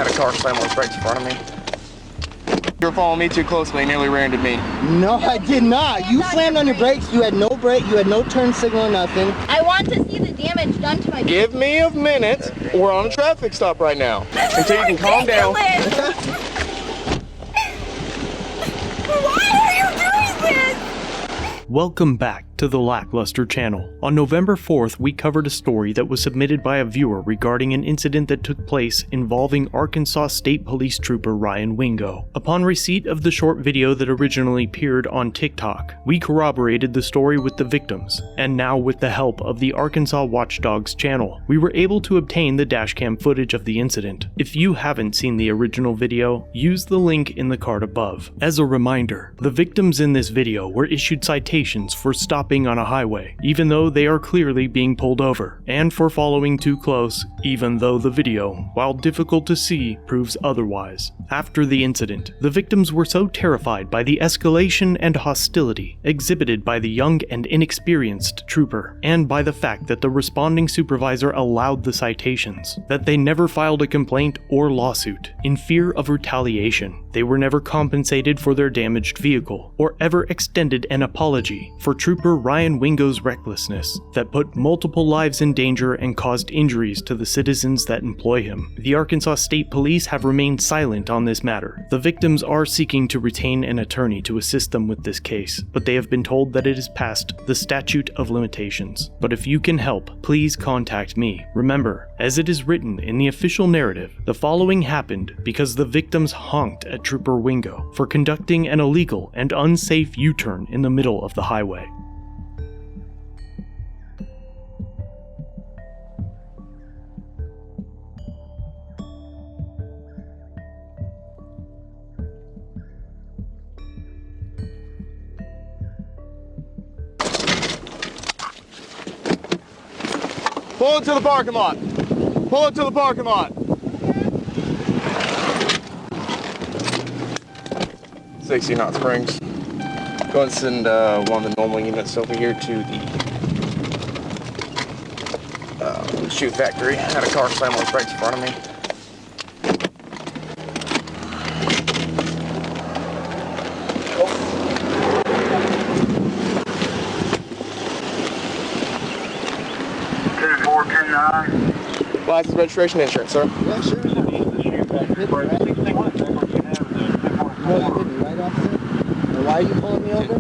Had a car slam on his brakes in front of me. You were following me too closely and nearly ran-ended me. No, I did not. You slammed on your brakes. You had no brake. You had no turn signal or nothing. I want to see the damage done to my vehicle. Give me a minute. We're on a traffic stop right now. Until you can calm down. Why are you doing this? Welcome back to the Lackluster channel. On November 4th, we covered a story that was submitted by a viewer regarding an incident that took place involving Arkansas State Police Trooper Ryan Wingo. Upon receipt of the short video that originally appeared on TikTok, we corroborated the story with the victims, and now with the help of the Arkansas Watchdogs channel, we were able to obtain the dashcam footage of the incident. If you haven't seen the original video, use the link in the card above. As a reminder, the victims in this video were issued citations for stopping on a highway, even though they are clearly being pulled over, and for following too close, even though the video, while difficult to see, proves otherwise. After the incident, the victims were so terrified by the escalation and hostility exhibited by the young and inexperienced trooper, and by the fact that the responding supervisor allowed the citations, that they never filed a complaint or lawsuit. In fear of retaliation, they were never compensated for their damaged vehicle, or ever extended an apology for Trooper Ryan Wingo's recklessness that put multiple lives in danger and caused injuries to the citizens that employ him. The Arkansas State Police have remained silent on this matter. The victims are seeking to retain an attorney to assist them with this case, but they have been told that it is past the statute of limitations. But if you can help, please contact me. Remember, as it is written in the official narrative, the following happened because the victims honked at Trooper Wingo for conducting an illegal and unsafe U-turn in the middle of the highway. Pull into the parking lot. Pull into the parking lot. 60 Knot Springs. Go and send one of the normal units over here to the shoe factory. I had a car slam on his brakes in front of me. License, registration, insurance, sir. Yeah, sure. You know you hit me, right, officer? And why are you pulling me over?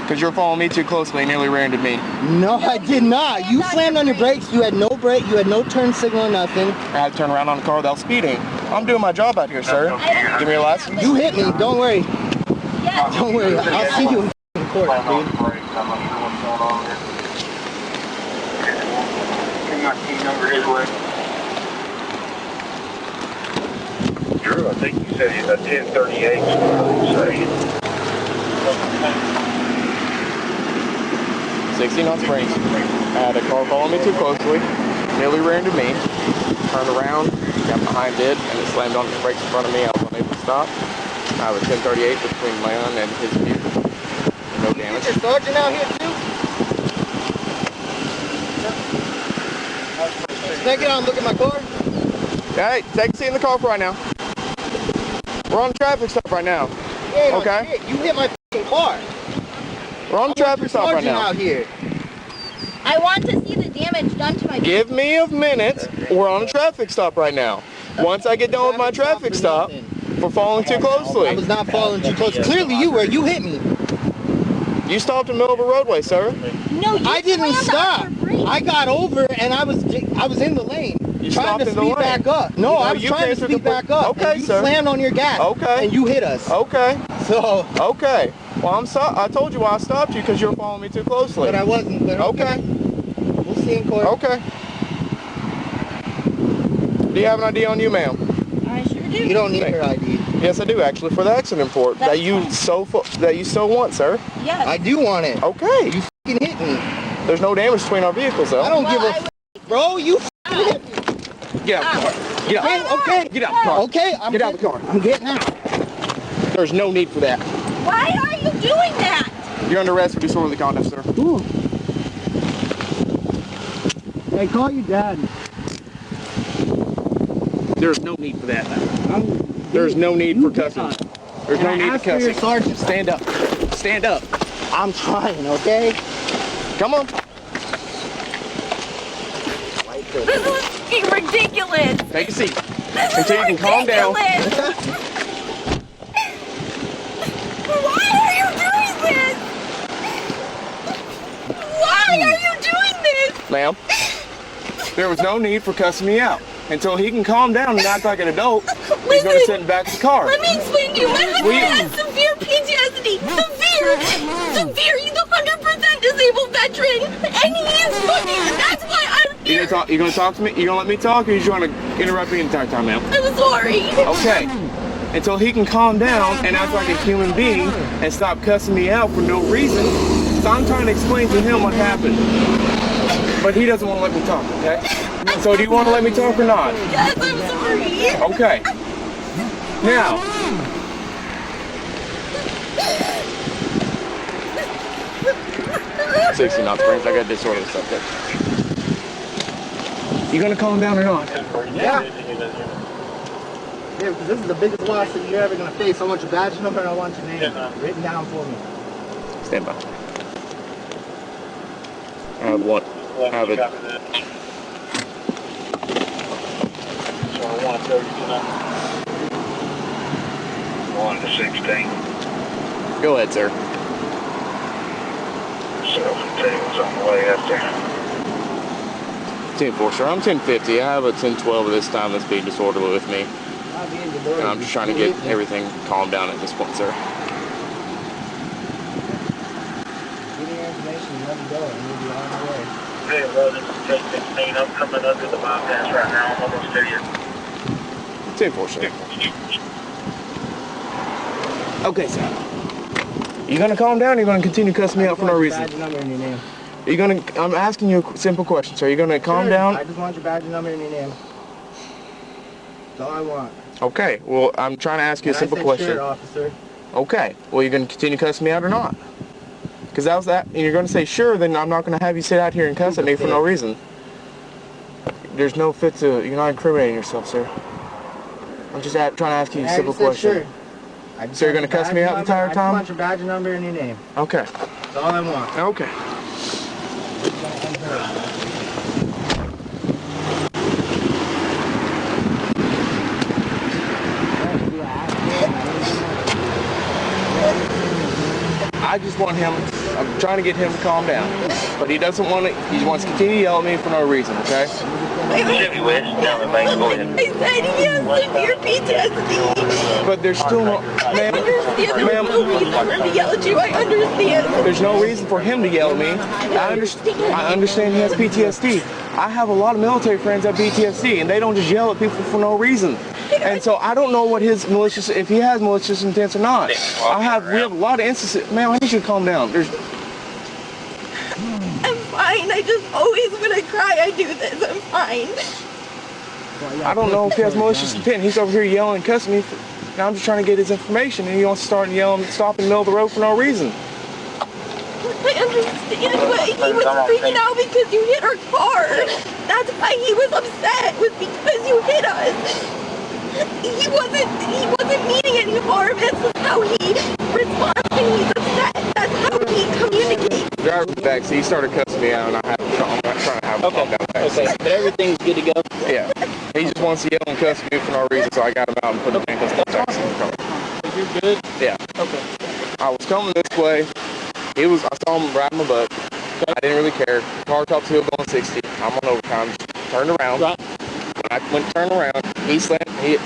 Because you're following me too closely and nearly ran-ended me. No, I did not. You slammed on your brakes. You had no brake. You had no turn signal or nothing. I had to turn around on the car without speeding. I'm doing my job out here, sir. Give me your license. You hit me. Don't worry. Yes. Don't worry. I'll see you in court, dude. Drew, I think you said he's a 1038. Say 60 Knot Springs. I had a car following me too closely, nearly ran-ended me, turned around, got behind it, and it slammed on the brakes in front of me. I was unable to stop. I have a 1038 between my own and his vehicle. No damage. Is your sergeant out here too? Can I get out and look at my car? Hey, take a seat in the car for right now. We're on a traffic stop right now. Hey, okay? You hit my car. We're on a traffic stop right now. Out here. I want to see the damage done to my vehicle. Give me a minute. We're on a traffic stop right now. Once I get done with my traffic stop, we're following too closely. I was not following too close. Clearly you were. You hit me. You stopped in the middle of a roadway, sir. No, you I didn't slammed stop. on your brakes. I got over and I was in the lane. You trying stopped to in the speed lane. back up. No, I was trying to speed back up. Okay, and you sir. slammed on your gas. Okay. And you hit us. Okay. So. Okay. Well, I told you why I stopped you, because you were following me too closely. But I wasn't. But okay. We'll see in court. Okay. Do you have an ID on you, ma'am? I sure do. You don't need her ID. Yes, I do, actually, for the accident report that you so want, sir. Yes. I do want it. Okay. You f***ing hit me. There's no damage between our vehicles, though. I don't give a f***, bro. You f***ing hit me. Get out of the car. Get out. Okay. Get out of the car. Okay. Get out of the car. I'm getting out. There's no need for that. Why are you doing that? You're under arrest for disorderly conduct, sir. Ooh. Hey, call your dad. There's no need for that. There's no need for cussing. There's no need to cuss. Stand up. Stand up. I'm trying, okay? Come on. This is fucking ridiculous. Take a seat. This Until you can calm down. Why are you doing this? Why are you doing this? Ma'am, there was no need for cussing me out. Until he can calm down and act like an adult, he's going to sit in the back of the car. Let me explain to you. My husband has severe PTSD. Severe. He's a 100% disabled veteran. And he's fucking, that's why I'm here. You gonna talk to me? You gonna let me talk, or you just want to interrupt me the entire time, ma'am? I'm sorry. Okay. Until he can calm down and act like a human being and stop cussing me out for no reason. So I'm trying to explain to him what happened. But he doesn't want to let me talk, okay? So do you want to let me talk or not? Yes, I'm sorry. Okay. Now. 60 knots, Springs. I got disorder of the subject. You gonna calm down or not? Yeah. Yeah, because this is the biggest loss that you're ever going to face. I want your badge number and I want your name written down for me. Stand by. I have one. I have it. So 1 to 16. Go ahead, sir. So tables on the way up there. 10-4, sir. I'm 1050. I have a 1012 at this time that's being disorderly with me. And I'm just trying to get everything calmed down at this point, sir. Give me your information and let me go and we'll be on our way. Hey, well, this is J16. I'm coming under the bypass right now. I'm almost to you. 10-4, sir. Okay, sir. You gonna calm down or you gonna continue cussing me out for no reason? Badge number and your name. You gonna, I'm asking you a simple question, sir. Are you gonna calm down? I just want your badge number and your name. That's all I want. Okay, well, I'm trying to ask you a simple question. Sure, officer. Okay, well, you're gonna continue cussing me out or not? Because that was that, and you're gonna say sure, then I'm not gonna have you sit out here and cuss at me for no reason. There's no fit to, you're not incriminating yourself, sir. I'm just trying to ask you a simple question. Sure. So you're gonna cuss me out the entire time? I just want your badge number and your name. Okay. That's all I want. Okay. I just want him, I'm trying to get him to calm down. But he doesn't want to, he wants to continue to yell at me for no reason, okay? Chevy West, down the bank, go ahead. I said he has severe PTSD. But there's still no, ma'am, There's no reason for him to yell at you. I understand. There's no reason for him to yell at me. I understand he has PTSD. I have a lot of military friends that have PTSD, and they don't just yell at people for no reason. And so I don't know what his malicious, if he has malicious intents or not. We have a lot of instances. Man, I need you to calm down. I'm fine. I just always, when I cry, I do this. I'm fine. I don't know if he has malicious intent. He's over here yelling and cussing me. Now I'm just trying to get his information, and he wants to start yelling, stop in the middle of the road for no reason. I understand, but he was freaking out because you hit our car. That's why he was upset, was because you hit us. He wasn't meaning any harm. That's how he responds when he's upset. That's how he communicates. Driver's back, so he started cussing me out, and I'm trying to have him calm down back. Okay, but everything's good to go? Yeah. He just wants to yell and cuss me for no reason, so I got him out and put him in his back in the car. You're good? Yeah. Okay. I was coming this way. I saw him riding my butt. I didn't really care. Car tops hill going 60. I'm on overtime. Just turned around. Right. When I went to turn around, he slammed. Yeah.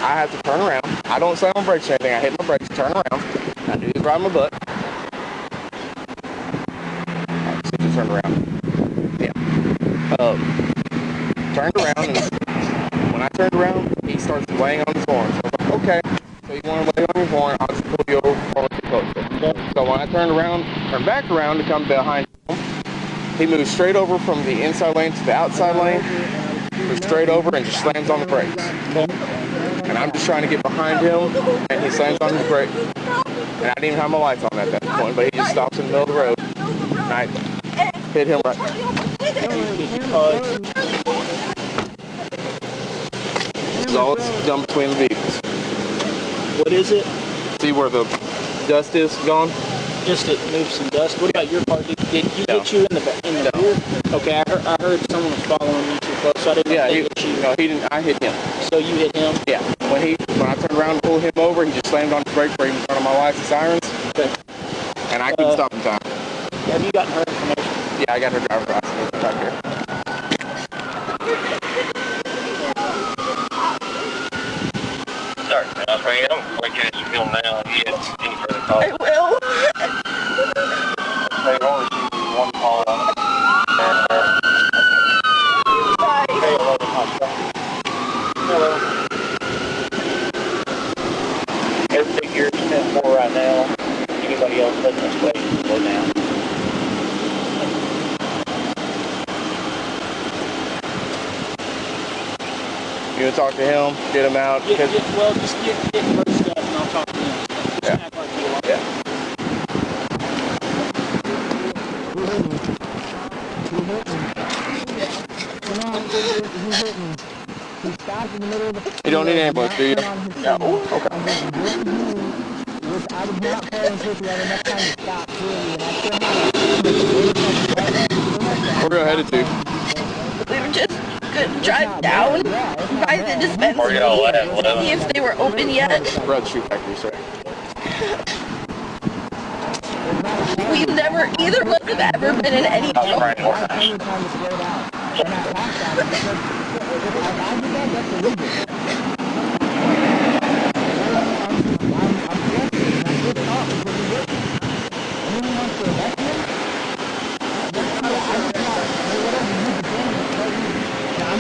I had to turn around. I don't slam on brakes or anything. I hit my brakes, turn around. I knew he was riding my butt. So just turn around. Yeah. Turned around, and when I turned around, he starts weighing on his horn. So I was like, okay. So you want to weigh on your horn, I'll just pull you over for you closer. So when I turned back around to come behind him, he moves straight over from the inside lane to the outside lane, moves straight over and just slams on the brakes. And I'm just trying to get behind him, and he slams on his brakes. And I didn't even have my lights on at that point, but he just stops in the middle of the road. And Hit him right. So it's done between the vehicles. What is it? See where the dust is gone? Just it moved some dust. What about your car? Did he hit you in the rear? Okay, I heard someone was following you too close, so I didn't know if they hit you. No, he didn't. I hit him. So you hit him? Yeah. When I turned around and pulled him over, he just slammed on his brakes right in front of my lights and sirens. Okay. And I couldn't stop in time. Have you gotten her information? Yeah, I got her driver's license right here. Sorry, man. I'm going to catch you film now and get any further calls. I will. They've only received one call on it. Bye. Hello. Everything you're 10-4 right now. Anybody else heading this way, slow down. You want to talk to him? Get him out? Just get Bushta and I'll talk to him. Just act like you are. Yeah. You don't need an ambulance, do you? No. Okay. Where are you headed to? We were just gonna drive down by the dispensary to see if they were open yet. We're at the shoe factory, sorry. We've never, either of us have ever been in any trouble.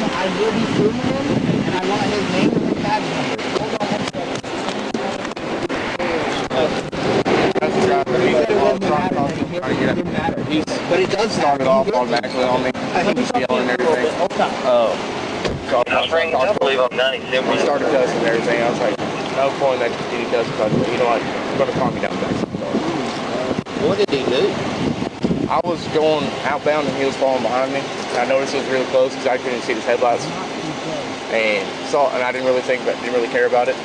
I will be filming him, and I want his name and his badge number. Hold on one second. That's the driver. But it does start it off automatically on me. He's yelling and everything. Oh. So I believe I'm 97. he started cussing and everything. I was like, no point that he does cuss, but you know what? I'm going to calm me down back. What did he do? I was going outbound and he was following behind me. And I noticed it was really close because I couldn't see his headlights. And I didn't really care about it.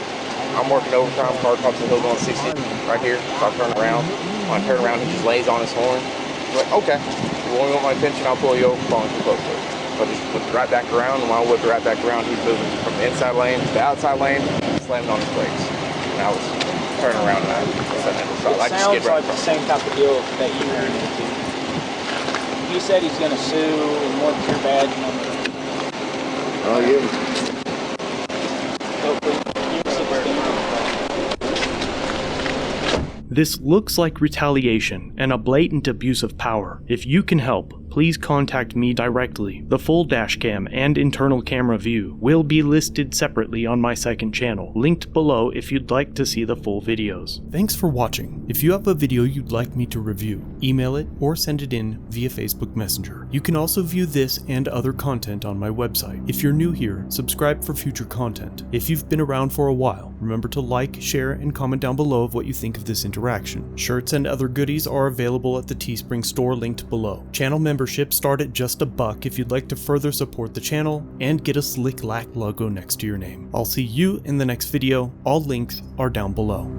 I'm working overtime, car comes to the hill going 60 right here. So I turn around. When I turn around, he just lays on his horn. I'm like, okay, you want my attention, I'll pull you over, following too close to it. So I just whipped right back around, and when I whipped right back around, he's moving from the inside lane to the outside lane, slammed on his brakes. And I was turning around and I Sounds like the same type of deal that you ran into. He said he's going to sue and want your badge number. Oh, yeah. This looks like retaliation and a blatant abuse of power. If you can help, please contact me directly. The full dashcam and internal camera view will be listed separately on my second channel, linked below if you'd like to see the full videos. Thanks for watching. If you have a video you'd like me to review, email it or send it in via Facebook Messenger. You can also view this and other content on my website. If you're new here, subscribe for future content. If you've been around for a while, remember to like, share, and comment down below of what you think of this interaction. Shirts and other goodies are available at the Teespring store linked below. Channel memberships start at just $1 if you'd like to further support the channel and get a slick lack logo next to your name. I'll see you in the next video. All links are down below.